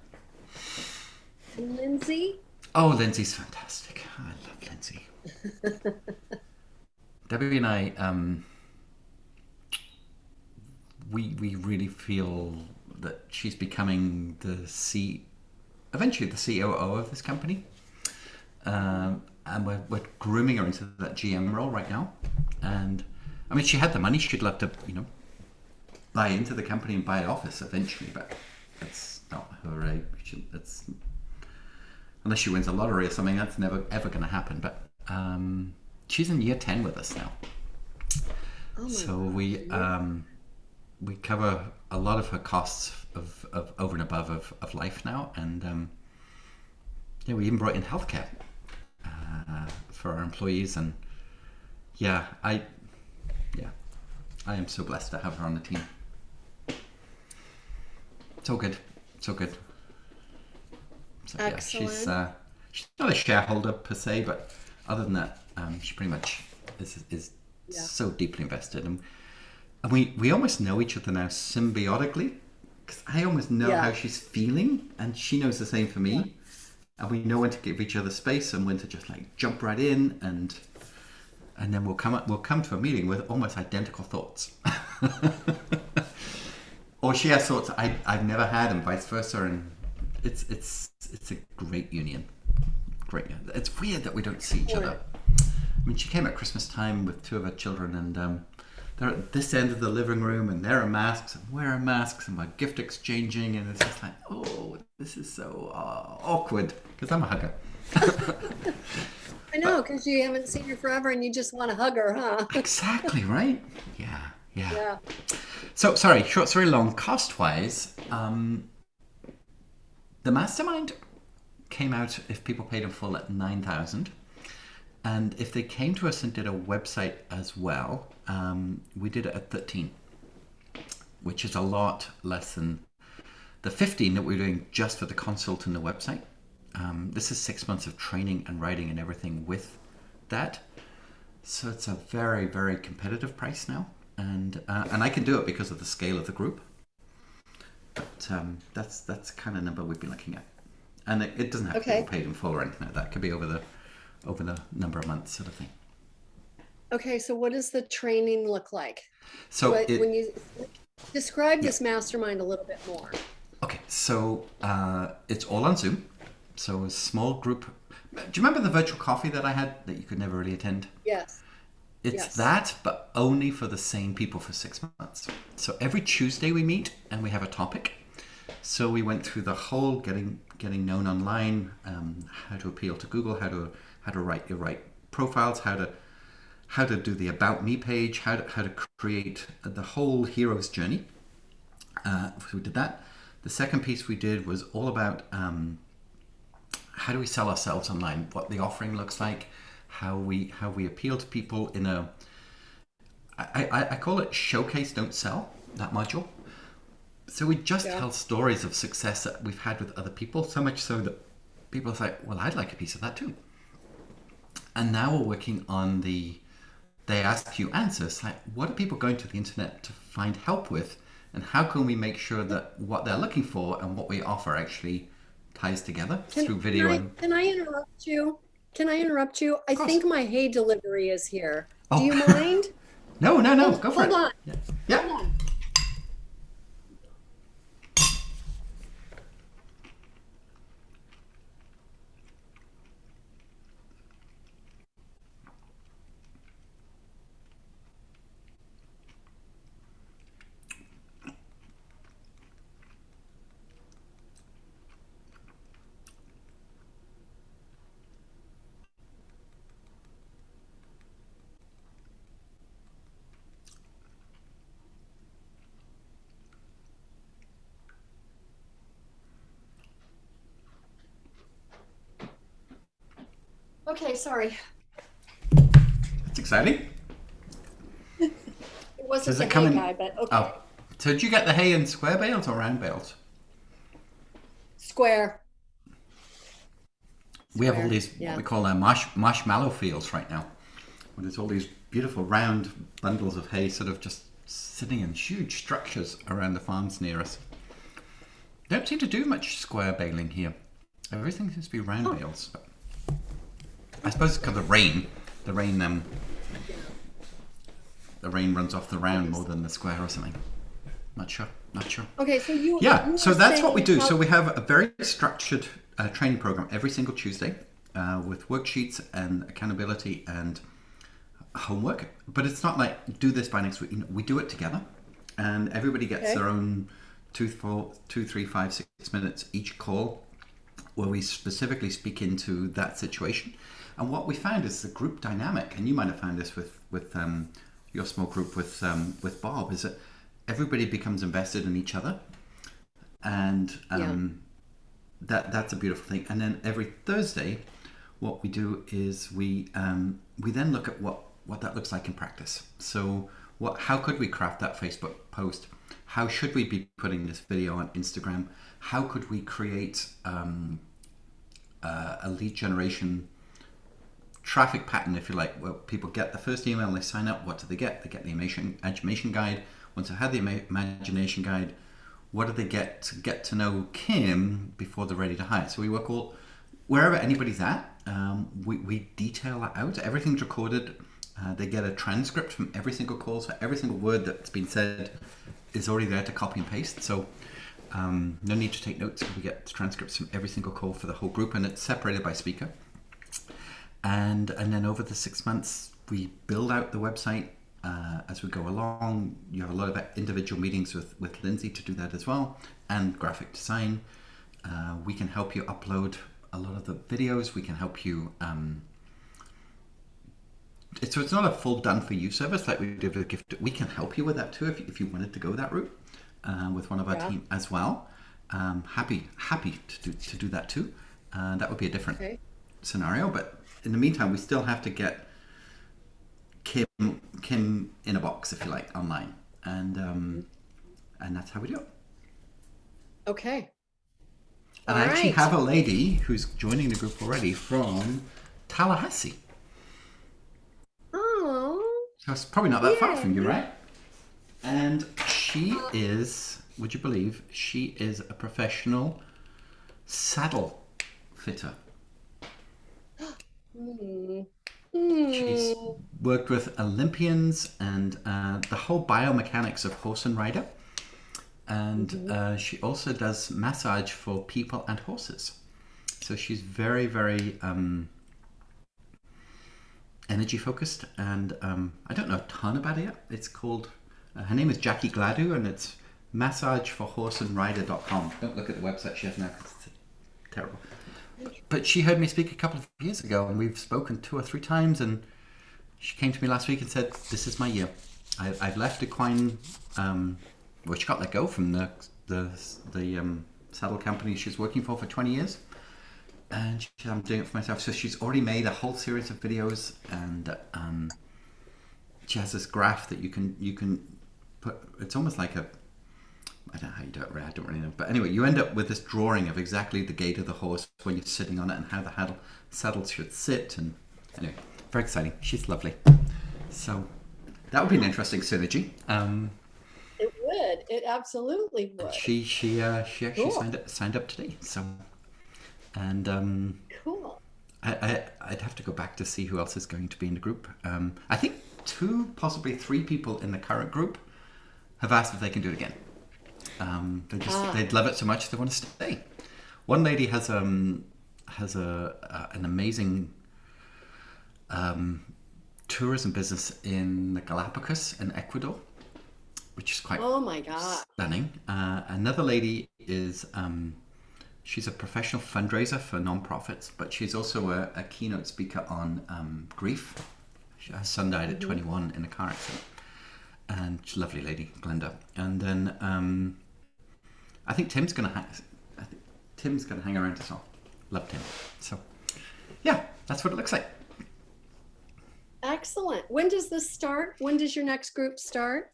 And Lindsay? Oh, Lindsay's fantastic. I love Lindsay. Debbie and I, we really feel that she's becoming eventually the COO of this company. And we're grooming her into that GM role right now. And I mean, she had the money; she'd love to, buy into the company and buy an office eventually. But it's not her. It's unless she wins a lottery or something, that's never ever going to happen. But she's in year 10 with us now, Oh my so God. we cover a lot of her costs of over and above of life now, and yeah, we even brought in healthcare for our employees, and yeah, I am so blessed to have her on the team. So good, so good. So yeah, Excellent. she's not a shareholder per se, but other than that, she pretty much is Yeah. so deeply invested, and we almost know each other now symbiotically, because I almost know Yeah. how she's feeling, and she knows the same for Yeah. me, and we know when to give each other space and when to just like jump right in, and then we'll come to a meeting with almost identical thoughts. Or she has thoughts I've never had, and vice versa, and it's a great union. Great union. It's weird that we don't see each other. Excellent. I mean, she came at Christmas time with 2 of her children, and they're at this end of the living room, and they're in masks, and we're in masks, and we're gift exchanging, and it's just like, oh, this is so awkward, because I'm a hugger. I know, because you haven't seen her forever and you just want to hug her, huh? Exactly, right? Yeah, yeah. Yeah. So, sorry, short story long, cost-wise, the mastermind came out, if people paid in full, at 9,000. And if they came to us and did a website as well, we did it at 13, which is a lot less than the 15 that we're doing just for the consult and the website. This is 6 months of training and writing and everything with that. So it's a very, very competitive price now. And I can do it because of the scale of the group. But that's kind of number we've been looking at. And it doesn't have to be all Okay. paid in full or anything like that. It could be over the number of months sort of thing. Okay. So what does the training look like? So When you describe yeah. this mastermind a little bit more. Okay, so it's all on Zoom. So a small group. Do you remember the virtual coffee that I had that you could never really attend? Yes. It's Yes. that, but only for the same people for 6 months. So every Tuesday we meet and we have a topic. So we went through the whole getting known online, how to appeal to Google, how to write your right profiles, how to do the about me page, how to create the whole hero's journey. So we did that. The second piece we did was all about how do we sell ourselves online, what the offering looks like, how we appeal to people in a I call it showcase, don't sell, that module. So we just Yeah. tell stories of success that we've had with other people, so much so that people say, well, I'd like a piece of that too. And now we're working on they ask you answers like, what are people going to the internet to find help with, and how can we make sure that what they're looking for and what we offer actually ties together through video and of Can I interrupt you? Can I interrupt you? I course. think my hay delivery is here. Do Oh, you mind? no, Hold go for hold it. on. Yeah. Hold Yeah. on. Okay, sorry. That's exciting. It Does wasn't the it come hay in? guy, but Oh, okay. so did you get the hay in square bales or round bales? Square. We have all Square. these what Yeah. we call marshmallow fields right now, where there's all these beautiful round bundles of hay, sort of just sitting in huge structures around the farms near us. Don't seem to do much square baling here. Everything seems to be round Huh. bales. But I suppose it's because of rain. The rain, Yeah. the rain runs off the round more Obviously. than the square or something. Not sure. Not sure. Okay, so Yeah, you so were that's what we saying do. So how we have a very structured training program every single Tuesday with worksheets and accountability and homework. But it's not like do this by next week. You know, we do it together, and everybody gets okay. their own 2, 3, 5, 6 minutes each call where we specifically speak into that situation. And what we found is the group dynamic, and you might have found this with your small group with Bob, is that everybody becomes invested in each other, and Yeah. that's a beautiful thing. And then every Thursday, what we do is we then look at what that looks like in practice. So how could we craft that Facebook post? How should we be putting this video on Instagram? How could we create a lead generation traffic pattern, if you like, where people get the first email, they sign up. What do they get? They get the imagination guide. Once they have the imagination guide, what do they get to know Kim before they're ready to hire? So we work all wherever anybody's at. We detail that out. Everything's recorded. They get a transcript from every single call, so every single word that's been said is already there to copy and paste. So no need to take notes. We get transcripts from every single call for the whole group, and it's separated by speaker. And then over the 6 months, we build out the website as we go along. You have a lot of individual meetings with Lindsay to do that as well, and graphic design. We can help you upload a lot of the videos. We can help you. So it's not a full done for you service like we did with gift. We can help you with that too if you wanted to go that route with one of our Yeah. team as well. Happy to do that too. That would be a different Okay. scenario, but in the meantime, we still have to get Kim in a box, if you like, online, and that's how we do it. Okay. And All I actually right. have a lady who's joining the group already from Tallahassee, Oh, so it's probably not that far from you, yay. right? And she is, would you believe, she is a professional saddle fitter. Hmm. She's Hmm. worked with Olympians and the whole biomechanics of horse and rider. And Mhm. she also does massage for people and horses. So she's very, very energy focused. And I don't know a ton about it yet. It's called, her name is Jackie Gladu, and it's massageforhorseandrider.com. Don't look at the website she has now because it's terrible. But she heard me speak a couple of years ago, and we've spoken 2 or 3 times. And she came to me last week and said, "This is my year. I've left equine. Well, she got let go from the saddle company she's working for 20 years, and she said, I'm doing it for myself." So she's already made a whole series of videos, and she has this graph that you can put. It's almost like a, I don't know how you do it. I don't really know. But anyway, you end up with this drawing of exactly the gait of the horse when you're sitting on it and how the saddle should sit. And anyway, very exciting. She's lovely. So that would be an interesting synergy. It would. It absolutely And would. she actually Cool. signed up today. So, and Cool. I'd have to go back to see who else is going to be in the group. I think 2, possibly 3 people in the current group have asked if they can do it again. Ah. They'd love it so much they want to stay. One lady has an amazing tourism business in the Galapagos in Ecuador, which is quite Oh my God. stunning. Another lady is she's a professional fundraiser for nonprofits, but she's also a keynote speaker on grief. Her son died at 21 in a car accident, and she's a lovely lady, Glenda. And then I think Tim's gonna hang around as well. Love Tim. So yeah, that's what it looks like. Excellent. When does this start? When does your next group start?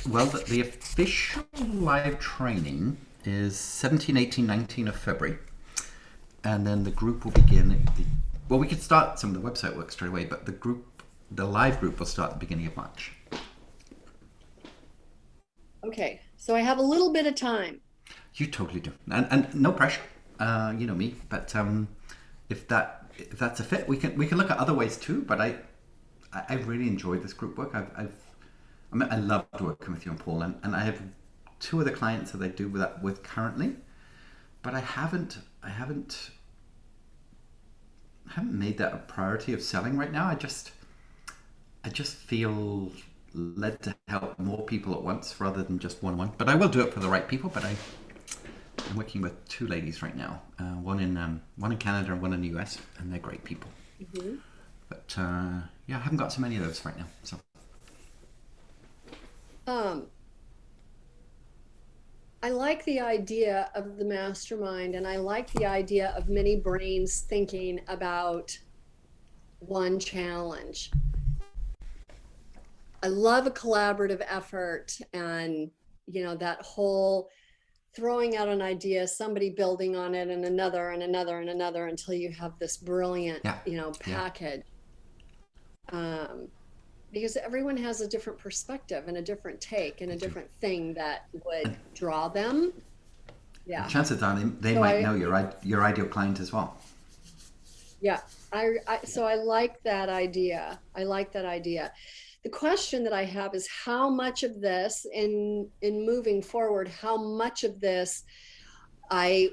Well, the official live training is 17, 18, 19 of February. And then the group will begin well, we could start some of the website work straight away, but the live group will start at the beginning of March. Okay, so I have a little bit of time. You totally do, and no pressure. You know me, but if that's a fit, we can look at other ways too. But I really enjoyed this group work. I loved working with you and Paul, and I have two other clients that I do that with currently, but I haven't made that a priority of selling right now. I just feel led to help more people at once rather than just one. But I will do it for the right people. But I'm working with two ladies right now, one in Canada and one in the US, and they're great people. Mm-hmm. But yeah, I haven't got so many of those right now. So I like the idea of the mastermind, and I like the idea of many brains thinking about one challenge. I love a collaborative effort, and that whole throwing out an idea, somebody building on it, and another and another and another until you have this brilliant, package. Because everyone has a different perspective and a different take and a different thing that would draw them. Yeah. Chances are they might know your ideal client as well. Yeah. So I like that idea. The question that I have is how much of this in moving forward, how much of this I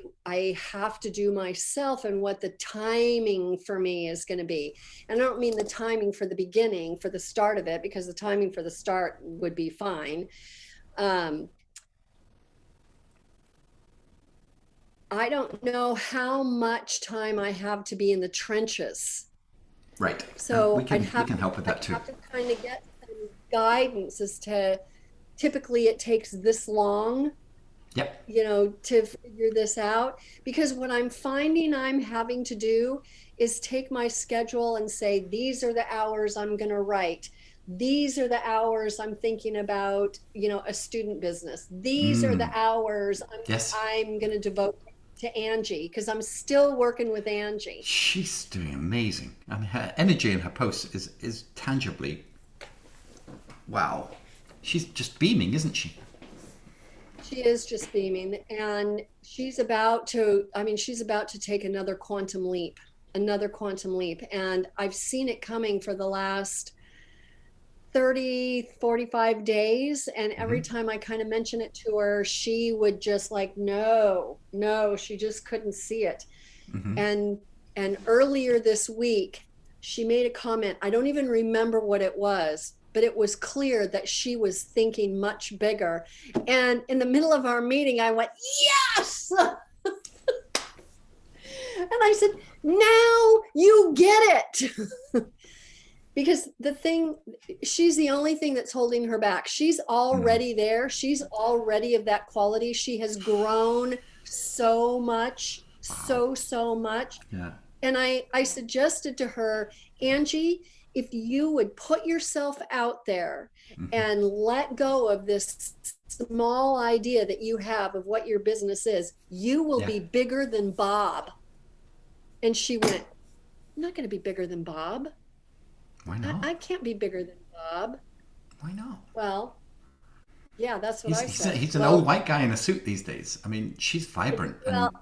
have to do myself, and what the timing for me is going to be. And I don't mean the timing for the beginning, for the start of it, because the timing for the start would be fine. I don't know how much time I have to be in the trenches. Right. So we can help with that too. I'd have to kind of get some guidance as to, typically it takes this long. Yep. To figure this out, because what I'm finding I'm having to do is take my schedule and say, these are the hours I'm going to write. These are the hours I'm thinking about, a student business. These are the hours I'm going to devote to Angie, because I'm still working with Angie. She's doing amazing. I mean, her energy in her posts is tangibly, wow. She's just beaming, isn't she? She is just beaming, and she's about to take another quantum leap. And I've seen it coming for the last 30, 45 days. And every time I kind of mention it to her, she would just like, no, she just couldn't see it. And earlier this week, she made a comment. I don't even remember what it was, but it was clear that she was thinking much bigger. And in the middle of our meeting, I went, yes! And I said, now you get it. Because she's the only thing that's holding her back. She's already there. She's already of that quality. She has grown so much, so much. Yeah. And I suggested to her, Angie, if you would put yourself out there and let go of this small idea that you have of what your business is, you will be bigger than Bob. And she went, I'm not going to be bigger than Bob. Why not? I can't be bigger than Bob. Why not? Well, yeah, that's what I said. He's an old white guy in a suit these days. I mean, she's vibrant. Well,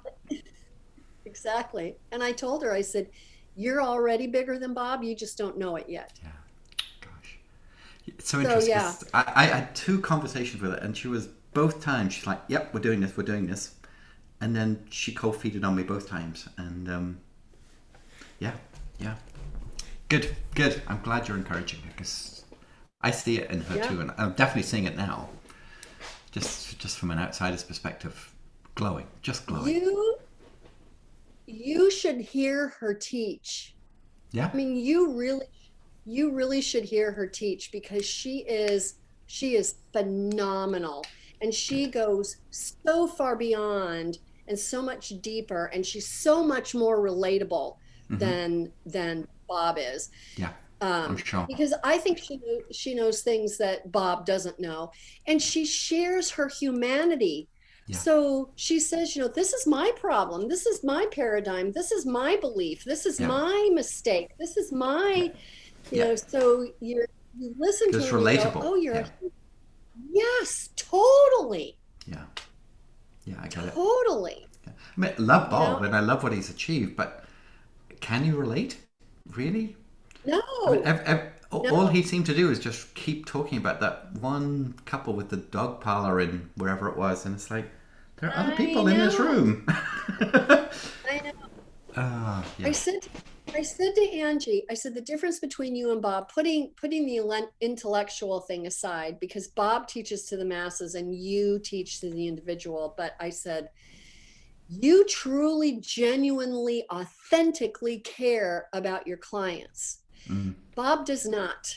exactly. And I told her, I said, you're already bigger than Bob. You just don't know it yet. Yeah. Gosh. It's so interesting. Yeah. I had two conversations with her, and she was both times, she's like, yep, we're doing this. And then she cold-feeded on me both times. And yeah. Good. I'm glad you're encouraging her, because I see it in her too. And I'm definitely seeing it now. Just from an outsider's perspective, glowing. You should hear her teach. Yeah. I mean, you really should hear her teach, because she is phenomenal, and she goes so far beyond and so much deeper, and she's so much more relatable than Bob is. Yeah, I'm sure. Because I think she knows things that Bob doesn't know, and she shares her humanity. Yeah, So she says, this is my problem. This is my paradigm. This is my belief. This is yeah, my mistake. This is yeah, my, yeah. so you listen to Because her it's and you go, relatable. oh, Yeah, yes, totally, yeah, yeah. I get it. totally. Yeah. I mean, love You Bob know, and I love what he's achieved, but can you relate? Really? I mean, no, all no, he seemed to do is just keep talking about that one couple with the dog parlor in wherever it was, and it's like there are other I people in this know, room. I know. I Yeah, said, I said to Angie, I said the difference between you and Bob, putting the intellectual thing aside, because Bob teaches to the masses and you teach to the individual. But I said, you truly, genuinely, authentically care about your clients. Bob does not.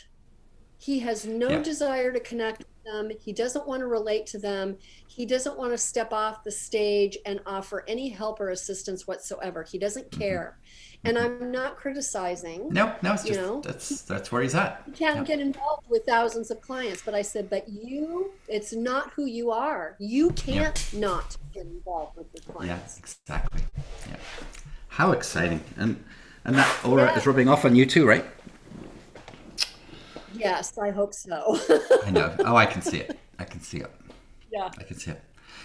He has no yeah, desire to connect with them. He doesn't want to relate to them. He doesn't want to step off the stage and offer any help or assistance whatsoever. He doesn't care. And I'm not criticizing, no, no, it's you just know, that's where he's at. he can't Yeah, get involved with thousands of clients. But I said, but it's not who you are. You yeah, can't not get involved with your yeah, clients. exactly. Yeah, how exciting, and that aura Yeah. is rubbing off on you too, right? Yes, I hope so. I know. Oh, I can see it. I can see it. Yeah. I can see it.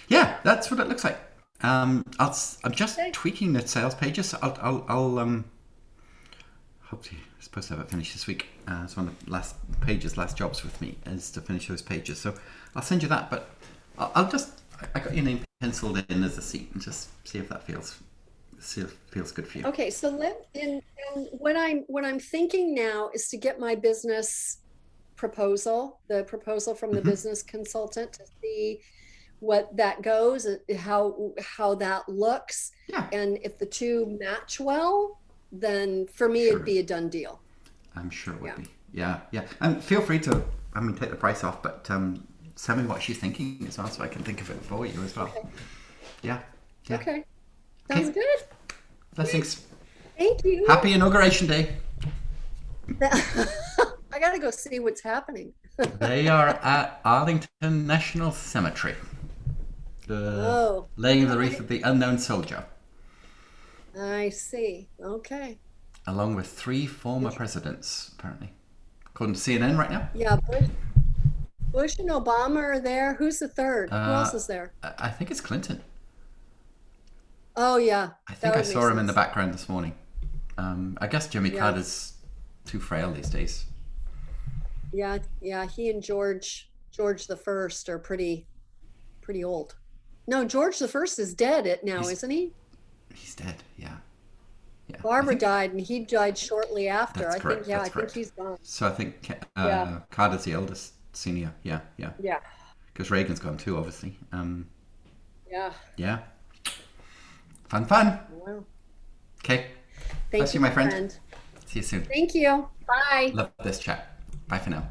Yeah, that's what it looks like. I'm just Okay. tweaking the sales pages. So I'll hopefully I'm supposed to have it finished this week. It's one of the last jobs with me is to finish those pages. So I'll send you that. But I'll just I got your name penciled in as a seat and just see if that feels good for you. Okay, so and what I'm thinking now is to get my business proposal, the proposal from the business consultant, to see what that goes, how that looks, Yeah, and if the two match well, then for me it'd sure. be a done deal. I'm sure it would Yeah. be. Yeah, yeah. And feel free to, I mean, take the price off, but tell me what she's thinking as well, so I can think of it for you as well. Okay. Yeah, yeah. Okay. Sounds Okay. good. Blessings. Thank you. Happy Inauguration Day. I gotta go see what's happening. They are at Arlington National Cemetery. The Oh, laying of the wreath okay. of the unknown soldier, I see. Okay. along with 3 former presidents, apparently. According to CNN right now. Yeah, Bush and Obama are there. Who's the third? Who else Uh, is there? I think it's Clinton. Oh yeah, I that think I would make saw him in the sense. background this morning. I guess Jimmy Yeah, Carter's too frail these days. yeah, yeah. He and George the First are pretty old. No, George the First is dead now, He's isn't he? he's dead. Yeah, yeah. I Barbara think died, and he died shortly after. that's I think, correct. yeah, That's I think correct. he's gone. So I think Yeah, Carter's the eldest senior. Yeah, yeah. yeah, Because Reagan's gone too, obviously. yeah. Yeah. Fun, fun. Well, Okay. thank Bless you, you, my my friend. friend. See you soon. Thank you. Bye. Love this chat. Bye for now.